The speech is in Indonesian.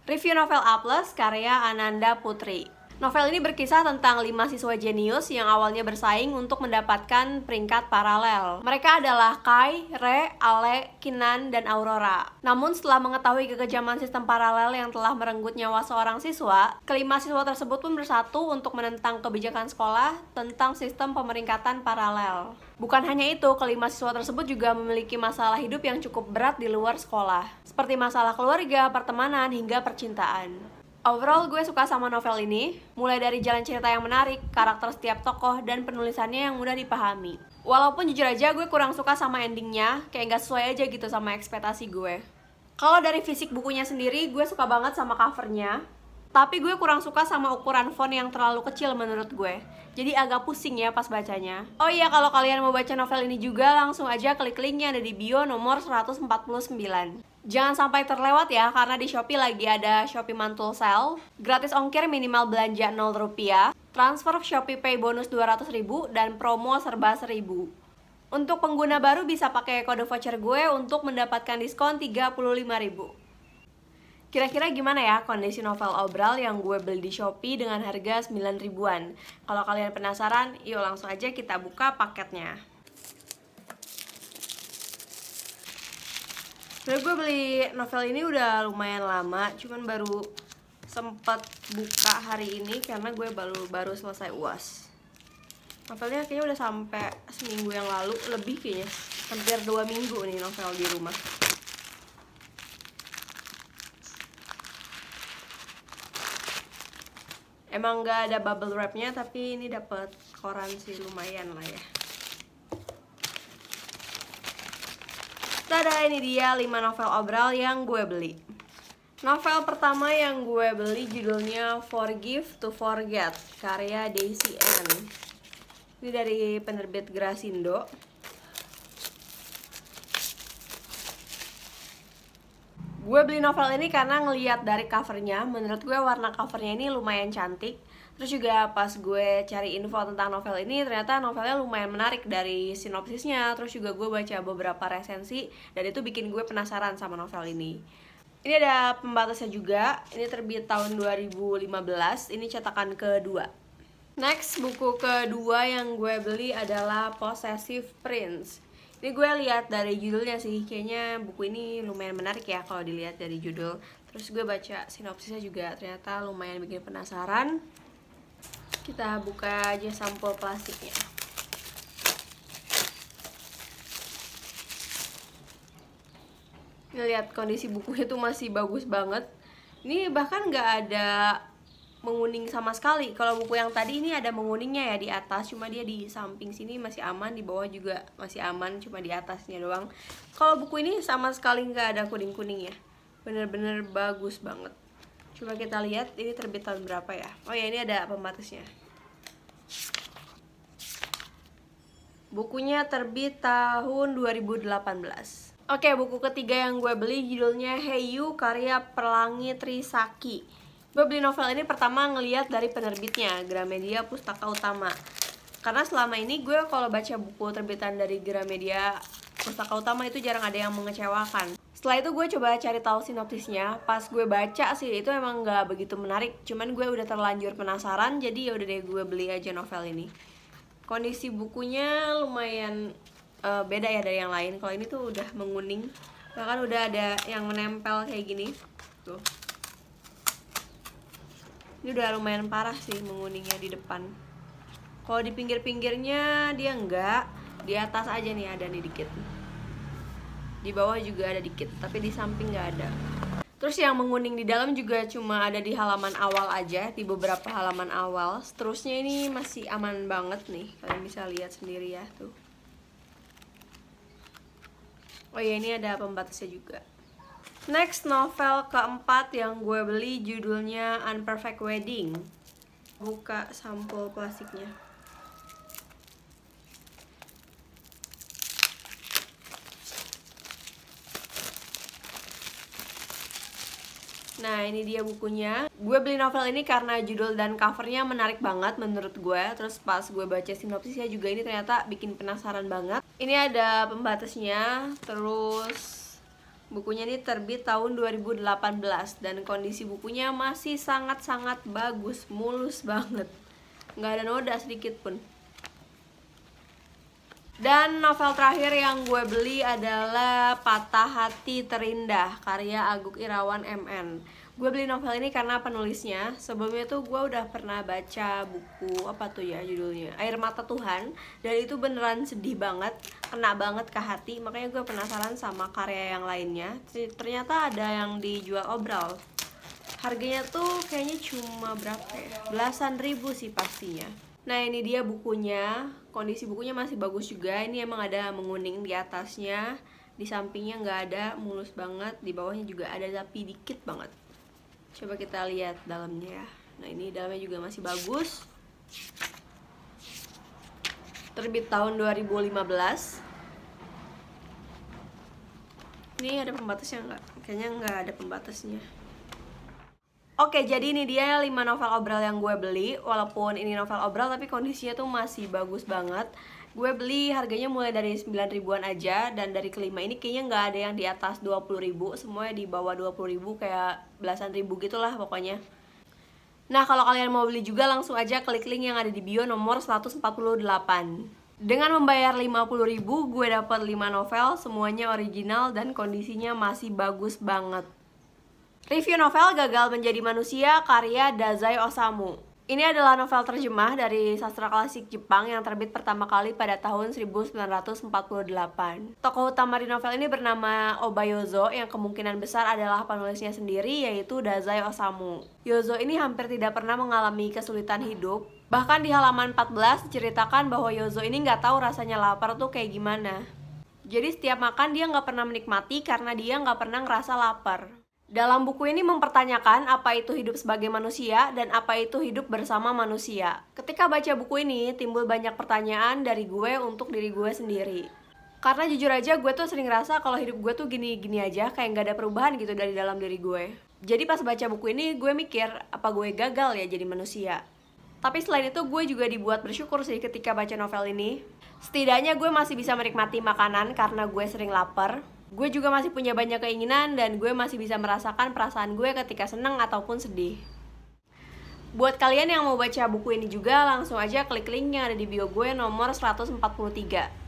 Review novel A+, karya Ananda Putri. Novel ini berkisah tentang 5 siswa jenius yang awalnya bersaing untuk mendapatkan peringkat paralel. Mereka adalah Kai, Re, Ale, Kinan, dan Aurora. Namun setelah mengetahui kekejaman sistem paralel yang telah merenggut nyawa seorang siswa, kelima siswa tersebut pun bersatu untuk menentang kebijakan sekolah tentang sistem pemeringkatan paralel. Bukan hanya itu, kelima siswa tersebut juga memiliki masalah hidup yang cukup berat di luar sekolah, seperti masalah keluarga, pertemanan, hingga percintaan. Overall, gue suka sama novel ini, mulai dari jalan cerita yang menarik, karakter setiap tokoh, dan penulisannya yang mudah dipahami. Walaupun jujur aja gue kurang suka sama endingnya, kayak gak sesuai aja gitu sama ekspektasi gue. Kalau dari fisik bukunya sendiri, gue suka banget sama covernya, tapi gue kurang suka sama ukuran font yang terlalu kecil menurut gue. Jadi agak pusing ya pas bacanya. Oh iya, kalau kalian mau baca novel ini juga, langsung aja klik link yang ada di bio nomor 149. Jangan sampai terlewat ya, karena di Shopee lagi ada Shopee Mantul Sale, gratis ongkir minimal belanja 0 rupiah, transfer Shopee Pay bonus 200.000, dan promo serba 1.000. Untuk pengguna baru bisa pakai kode voucher gue untuk mendapatkan diskon 35.000. Kira-kira gimana ya kondisi novel Obral yang gue beli di Shopee dengan harga 9 ribuan? Kalau kalian penasaran, yuk langsung aja kita buka paketnya. Sebenernya gue beli novel ini udah lumayan lama, cuman baru sempet buka hari ini karena gue baru selesai UAS. Novelnya kayaknya udah sampai seminggu yang lalu, lebih kayaknya, hampir 2 minggu nih novel di rumah. Emang gak ada bubble wrapnya, tapi ini dapet koran sih, lumayan lah ya. Tada, ini dia 5 novel Obral yang gue beli. Novel pertama yang gue beli judulnya Forgive to Forget, karya Daisy Ann. Ini dari penerbit Grasindo. Gue beli novel ini karena ngeliat dari covernya, menurut gue warna covernya ini lumayan cantik. Terus juga pas gue cari info tentang novel ini, ternyata novelnya lumayan menarik dari sinopsisnya. Terus juga gue baca beberapa resensi, dan itu bikin gue penasaran sama novel ini. Ini ada pembatasnya juga, ini terbit tahun 2015, ini cetakan kedua. Next, buku kedua yang gue beli adalah Possessive Prince. Ini gue lihat dari judulnya sih, kayaknya buku ini lumayan menarik ya kalau dilihat dari judul. Terus gue baca sinopsisnya juga, ternyata lumayan bikin penasaran. Kita buka aja sampul plastiknya. Ini lihat kondisi bukunya tuh masih bagus banget. Ini bahkan nggak ada menguning sama sekali. Kalau buku yang tadi ini ada menguningnya ya di atas, cuma dia di samping sini masih aman, di bawah juga masih aman, cuma di atasnya doang. Kalau buku ini sama sekali nggak ada kuning-kuningnya. Bener-bener bagus banget. Coba kita lihat ini terbit tahun berapa ya. Oh ya, ini ada pembatasnya. Bukunya terbit tahun 2018. Oke, buku ketiga yang gue beli judulnya Hey You, karya Pelangi Trisakti. Gue beli novel ini pertama ngeliat dari penerbitnya, Gramedia Pustaka Utama. Karena selama ini gue kalau baca buku terbitan dari Gramedia Pustaka Utama itu jarang ada yang mengecewakan. Setelah itu gue coba cari tahu sinopsisnya. Pas gue baca sih itu emang gak begitu menarik, cuman gue udah terlanjur penasaran, jadi ya udah deh gue beli aja novel ini. Kondisi bukunya lumayan beda ya dari yang lain. Kalau ini tuh udah menguning, bahkan udah ada yang menempel kayak gini tuh. Ini udah lumayan parah sih menguningnya di depan. Kalau di pinggir-pinggirnya dia enggak, di atas aja nih ada nih dikit. Di bawah juga ada dikit, tapi di samping nggak ada. Terus yang menguning di dalam juga cuma ada di halaman awal aja, di beberapa halaman awal. Seterusnya ini masih aman banget nih, kalian bisa lihat sendiri ya tuh. Oh ya, ini ada pembatasnya juga. Next, novel keempat yang gue beli judulnya Unperfect Wedding. Buka sampul plastiknya. Nah, ini dia bukunya. Gue beli novel ini karena judul dan covernya menarik banget menurut gue. Terus pas gue baca sinopsisnya juga ini ternyata bikin penasaran banget. Ini ada pembatasnya, terus Bukunya ini terbit tahun 2018 dan kondisi bukunya masih sangat-sangat bagus, mulus banget. Nggak ada noda sedikit pun. Dan novel terakhir yang gue beli adalah Patah Hati Terindah, karya Aguk Irawan MN. Gue beli novel ini karena penulisnya. Sebelumnya tuh gue udah pernah baca buku, apa tuh ya judulnya, Air Mata Tuhan. Dan itu beneran sedih banget, kena banget ke hati. Makanya gue penasaran sama karya yang lainnya. Ternyata ada yang dijual obral. Harganya tuh kayaknya cuma berapa ya? Belasan ribu sih pastinya. Nah ini dia bukunya, kondisi bukunya masih bagus juga. Ini emang ada menguning di atasnya, di sampingnya nggak ada, mulus banget. Di bawahnya juga ada tapi dikit banget. Coba kita lihat dalamnya ya. Nah ini dalamnya juga masih bagus. Terbit tahun 2015. Ini ada pembatasnya nggak? Kayaknya nggak ada pembatasnya. Oke, jadi ini dia 5 novel obral yang gue beli. Walaupun ini novel obral, tapi kondisinya tuh masih bagus banget. Gue beli harganya mulai dari 9 ribuan aja. Dan dari kelima ini kayaknya nggak ada yang di atas 20 ribu. Semuanya di bawah 20 ribu, kayak belasan ribu gitulah pokoknya. Nah, kalau kalian mau beli juga langsung aja klik link yang ada di bio nomor 148. Dengan membayar 50 ribu, gue dapat 5 novel. Semuanya original dan kondisinya masih bagus banget. Review novel Gagal Menjadi Manusia karya Dazai Osamu. Ini adalah novel terjemah dari sastra klasik Jepang yang terbit pertama kali pada tahun 1948. Tokoh utama di novel ini bernama Oba Yozo yang kemungkinan besar adalah penulisnya sendiri, yaitu Dazai Osamu. Yozo ini hampir tidak pernah mengalami kesulitan hidup. Bahkan di halaman 14 diceritakan bahwa Yozo ini nggak tahu rasanya lapar tuh kayak gimana. Jadi setiap makan dia nggak pernah menikmati karena dia nggak pernah ngerasa lapar. Dalam buku ini mempertanyakan apa itu hidup sebagai manusia dan apa itu hidup bersama manusia. Ketika baca buku ini, timbul banyak pertanyaan dari gue untuk diri gue sendiri. Karena jujur aja gue tuh sering ngerasa kalau hidup gue tuh gini-gini aja, kayak gak ada perubahan gitu dari dalam diri gue. Jadi pas baca buku ini, gue mikir, apa gue gagal ya jadi manusia? Tapi selain itu, gue juga dibuat bersyukur sih ketika baca novel ini. Setidaknya gue masih bisa menikmati makanan karena gue sering lapar. Gue juga masih punya banyak keinginan dan gue masih bisa merasakan perasaan gue ketika seneng ataupun sedih. Buat kalian yang mau baca buku ini juga, langsung aja klik link yang ada di bio gue nomor 143.